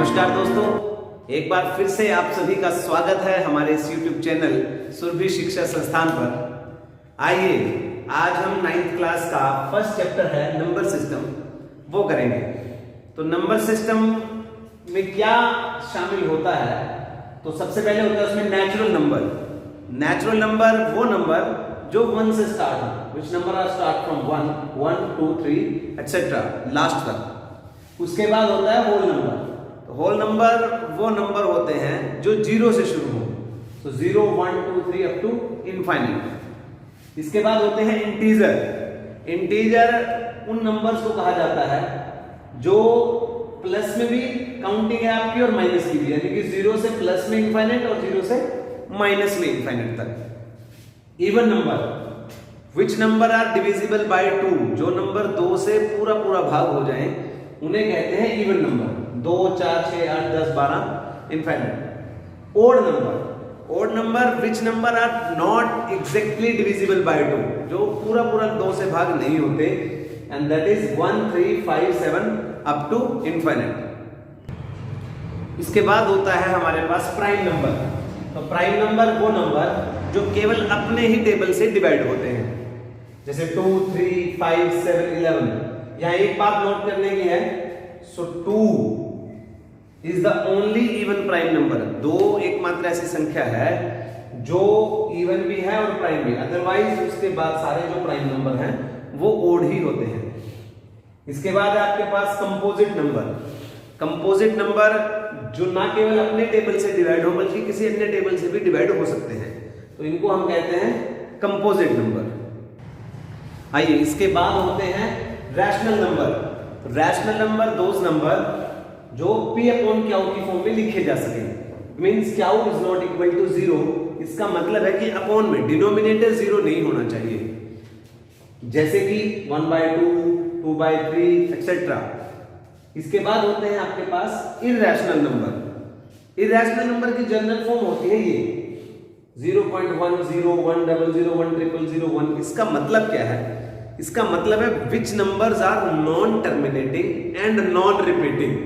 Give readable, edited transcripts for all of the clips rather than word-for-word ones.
नमस्कार दोस्तों, एक बार फिर से आप सभी का स्वागत है हमारे इस YouTube चैनल सुरभि शिक्षा संस्थान पर। आइए आज हम 9th क्लास का फर्स्ट चैप्टर है नंबर सिस्टम, वो करेंगे। तो नंबर सिस्टम में क्या शामिल होता है? तो सबसे पहले होता है उसमें नेचुरल नंबर। नेचुरल नंबर वो नंबर जो 1 से स्टार्ट हो, which number are start from 1, 1, 2, 3 etc. Last तक। उसके बाद होता है होल नंबर। तो होल नंबर वो नंबर होते हैं जो 0 से शुरू हो, तो 0, 1, 2, 3 अप टू इनफाइनाइट। इसके बाद होते हैं इंटीजर। इंटीजर उन नंबर्स को कहा जाता है जो प्लस में भी काउंटिंग है आपकी और माइनस की भी, यानी कि 0 से प्लस में इनफाइनाइट और 0 से माइनस में इनफाइनाइट तक। Even number which number are divisible by 2, जो नंबर 2 से पूरा पूरा भाग हो जाए उन्हें कहते हैं even number. 2, 4, 6, 8, 10, 12 infinite. Odd number which number are not exactly divisible by 2, जो पूरा पूरा 2 से भाग नहीं होते, and that is 1, 3, 5, 7 up to infinite. इसके बाद होता है हमारे पास प्राइम नंबर। तो प्राइम नंबर वो नंबर जो केवल अपने ही टेबल से डिवाइड होते हैं, जैसे 2, 3, 5, 7, 11। यहां एक बात नोट करने की है, सो 2 is the only even prime number. 2 एकमात्र ऐसी संख्या है जो इवन भी है और प्राइम भी, अदरवाइज उसके बाद सारे जो प्राइम नंबर हैं वो ओड ही होते हैं। इसके बाद आपके पास कंपोजिट नंबर। कंपोजिट नंबर जो ना केवल अपने टेबल से डिवाइड हो बल्कि किसी अन्य टेबल से भी डिवाइड हो सकते हैं, तो इनको हम कहते हैं कंपोजिट नंबर। आइए इसके बाद होते हैं rational number. Rational number those number जो p अपॉन क्यू की फॉर्म में लिखे जा सके, means Q is not equal to 0। इसका मतलब है कि अपॉन में डिनोमिनेटर 0 नहीं होना चाहिए, जैसे कि 1/2, 2/3 एक्सेट्रा। इसके बाद होते हैं आपके पास इरैशनल नंबर। इरैशनल नंबर की जनरल फॉर्म होती है ये 0.1, 0, 1, 0, 1, 0, 1। इसका मतलब क्या है? इसका मतलब है which numbers are non terminating and non repeating,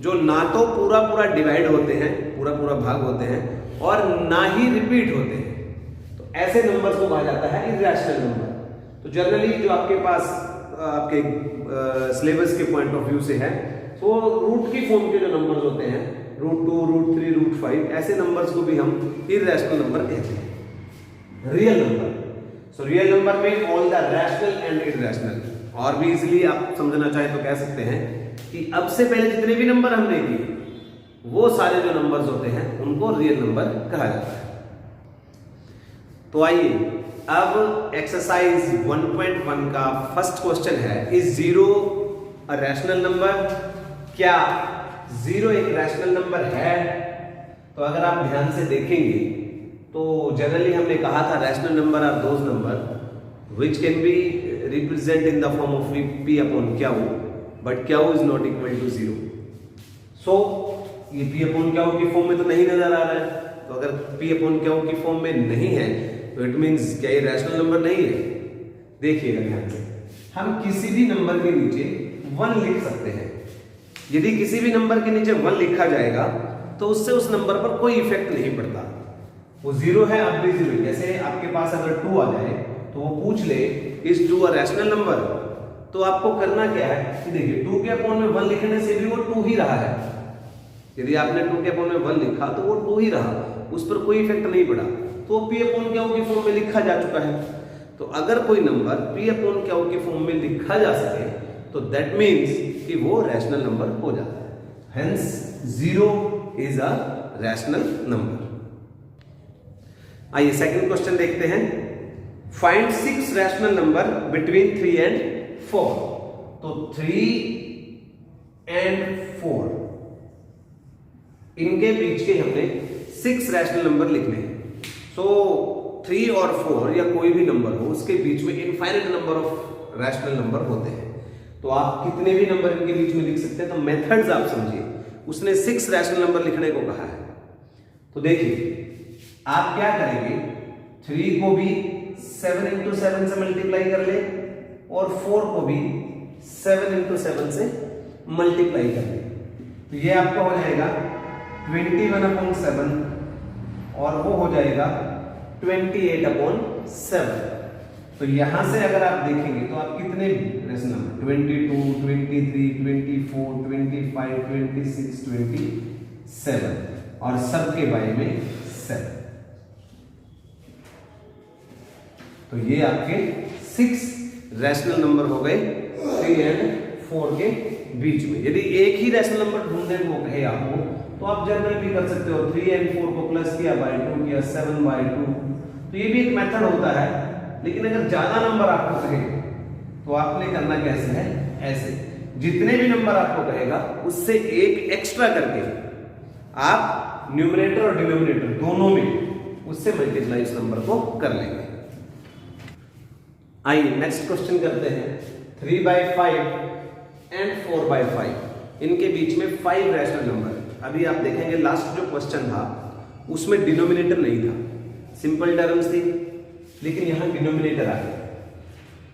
जो ना तो पूरा पूरा डिवाइड होते हैं, पूरा पूरा भाग होते हैं, और ना ही रिपीट होते हैं। तो ऐसे नंबर्स को कहा जाता है इरैशनल नंबर। तो जनरली जो आपके पास आपके सिलेबस के पॉइंट ऑफ व्यू से है, तो रूट की फॉर्म के जो नंबर्स होते हैं, √2, √3, √5, ऐसे नंबर्स को भी हम इरैशनल नंबर कहते हैं। Real number, so real number में all the rational and irrational. और भी इजीली आप समझना चाहे तो कह सकते हैं कि अब से पहले जितने भी नंबर हमने किए वो सारे जो नंबर्स होते हैं उनको रियल नंबर कहा जाता है। तो आइए अब एक्सरसाइज 1.1 का फर्स्ट क्वेश्चन है, इज 0 अ रैशनल नंबर? क्या 0 एक रैशनल नंबर है? तो अगर आप ध्यान से देखेंगे तो जनरली हमने कहा था rational number are those number which can be represent in the form of p upon q, but q is not equal to 0। So ये p अपॉन q की फॉर्म में तो नहीं नजर आ रहा है। तो अगर p अपॉन q की फॉर्म में नहीं है तो इट मींस क्या ये रैशनल नंबर नहीं है? देखिएगा ध्यान से, हम किसी भी नंबर के नीचे 1 लिख सकते हैं। यदि किसी भी नंबर के नीचे 1 लिखा जाएगा तो उससे उस नंबर पर कोई इफेक्ट नहीं पड़ता। वो 0 है, अब भी 0। जैसे आपके पास अगर 2 आ जाए तो वो पूछ ले इज 2 अ रैशनल नंबर, तो आपको करना क्या है कि देखिए 2 के अपॉन में 1 लिखने से भी वो 2 ही रहा है। यदि आपने 2 के अपॉन में 1 लिखा तो वो 2 ही रहा, उस पर कोई इफेक्ट नहीं पड़ा, तो p अपॉन q की फॉर्म में लिखा जा चुका है। तो अगर कोई नंबर p अपॉन q की फॉर्म में लिखा जा सके तो दैट मीन्स कि वो रैशनल नंबर हो जाता है। Hence 0 is a rational number. आइए सेकंड क्वेश्चन देखते हैं, find 6 rational number between 3 and 4। तो 3 एंड 4 इनके बीच के हमने 6 रैशनल नंबर लिखने हैं। सो 3 और 4 या कोई भी नंबर हो उसके बीच में infinite number of rational number होते हैं। तो आप कितने भी नंबर इनके बीच में लिख सकते हैं। तो मेथड्स आप समझिए, उसने 6 रैशनल नंबर लिखने को कहा है। तो देखिए आप क्या करेंगे, 3 को भी 7 × 7 से मल्टीप्लाई कर ले और 4 को भी 7 × 7 से मल्टीप्लाई कर ले। तो ये आपका हो जाएगा 21/7 और वो हो जाएगा 28/7। तो यहां से अगर आप देखेंगे तो आप कितने रेशनल नंबर 22, 23, 24, 25, 26, 27 और सबके बारे में 7। तो ये आपके 6 रैशनल नंबर हो गए 3 और 4 के बीच में। यदि एक ही रैशनल नंबर ढूंढने को कहे आपको तो आप जनरल भी कर सकते हो, 3 और 4 को प्लस किया बाय 2 किया 7/2। तो ये भी एक मेथड होता है। लेकिन अगर ज्यादा नंबर आपको कहे तो आपने करना कैसे है, ऐसे जितने भी नंबर आपको कहेगा उससे एक एक्स्ट्रा करके आप न्यूमरेटर और डिनोमिनेटर दोनों में उससे मल्टीप्लाई इस नंबर को कर लेंगे। आइए नेक्स्ट क्वेश्चन करते हैं। 3/5 एंड 4/5 इनके बीच में 5 रैशनल नंबर। अभी आप देखेंगे लास्ट जो क्वेश्चन था उसमें डिनोमिनेटर नहीं था, सिंपल टर्म्स थी, लेकिन यहां डिनोमिनेटर आ गया।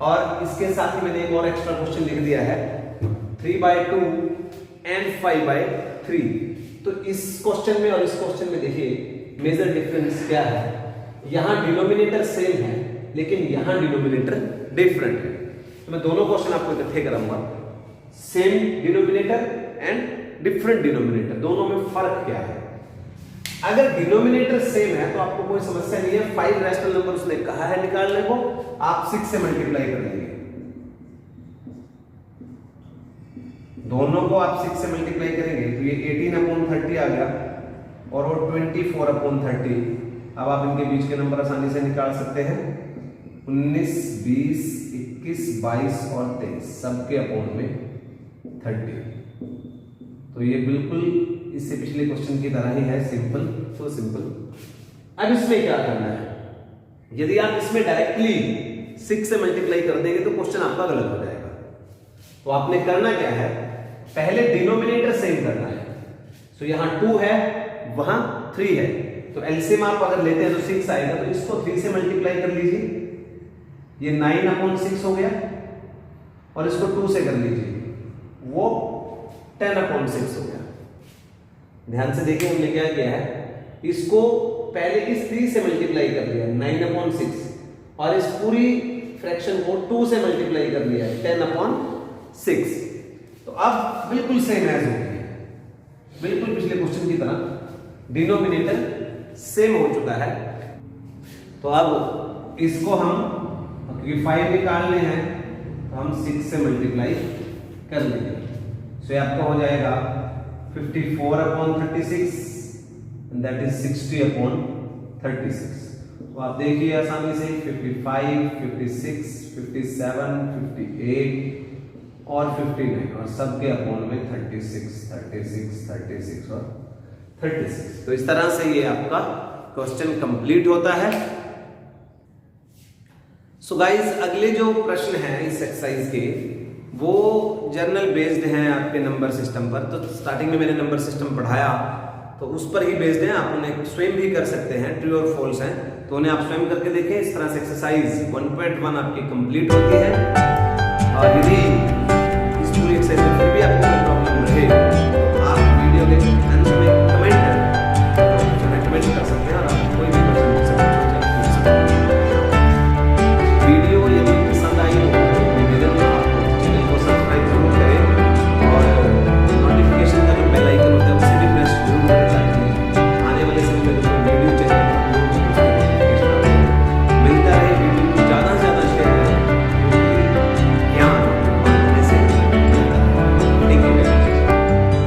और इसके साथ ही मैंने एक और एक्स्ट्रा क्वेश्चन लिख दिया है 3/2 एंड 5/3। तो इस क्वेश्चन में और इस क्वेश्चन में देखिए मेजर डिफरेंस क्या है। यहां डिनोमिनेटर सेम है लेकिन यहां डिनोमिनेटर डिफरेंट है। तो मैं दोनों क्वेश्चन आपको इकट्ठे कराऊंगा। Same denominator and different denominator, दोनों में फर्क क्या है। अगर डिनोमिनेटर सेम है तो आपको कोई समस्या नहीं है। 5 रैशनल नंबर उसने कहा है निकालने को, आप 6 से मल्टीप्लाई कर लेंगे। दोनों को आप 6 से मल्टीप्लाई करेंगे तो ये 18/30 आ गया और वो 24/30। अब आप इनके बीच के नंबर आसानी से निकाल सकते हैं। 19, 20, 21, 22 और 23 सबके अपॉन में 30। तो ये बिल्कुल इससे पिछले क्वेश्चन की तरह ही है, सिंपल तो सिंपल। अब इसमें क्या करना है, यदि आप इसमें डायरेक्टली 6 से मल्टीप्लाई कर देंगे तो क्वेश्चन आपका गलत हो जाएगा। तो आपने करना क्या है, पहले डिनोमिनेटर सेम करना है। तो यहां 2 है वहां 3 है, तो एलसीएम आप अगर लेते हैं तो 6 आएगा। तो इसको 3 से मल्टीप्लाई कर लीजिए, ये 9/6 हो गया। और इसको 2 से कर लीजिए, वो 10/6 हो गया। ध्यान से देखिए हमने क्या किया है, इसको पहले इस 3 से मल्टीप्लाई कर दिया 9/6 और इस पूरी फ्रैक्शन को 2 से मल्टीप्लाई कर दिया 10/6। तो अब बिल्कुल सेम एज हो गया, बिल्कुल पिछले क्वेश्चन की तरह डिनोमिनेटर सेम हो चुका है। तो अब इसको हम, क्योंकि 5 निकालने हैं तो हम 6 से मल्टीप्लाई कर लेंगे। तो ये आपका हो जाएगा 54/36 दैट इज 60/36। तो आप देखिए आसानी से 55, 56, 57, 58 और 59 और सबके अपॉन में 36, 36, 36 और 36। तो इस तरह से ये आपका क्वेश्चन कंप्लीट होता है। सो गाइस अगले जो प्रश्न हैं इस एक्सरसाइज के वो जर्नल बेस्ड हैं आपके नंबर सिस्टम पर। तो स्टार्टिंग में मैंने नंबर सिस्टम पढ़ाया तो उस पर ही बेस्ड हैं, आप उन्हें स्वयं भी कर सकते हैं, ट्रू और फॉल्स हैं तो उन्हें आप स्वयं करके देखें। इस तरह से एक्सरसाइज 1.1 आपकी कंप्लीट होती है।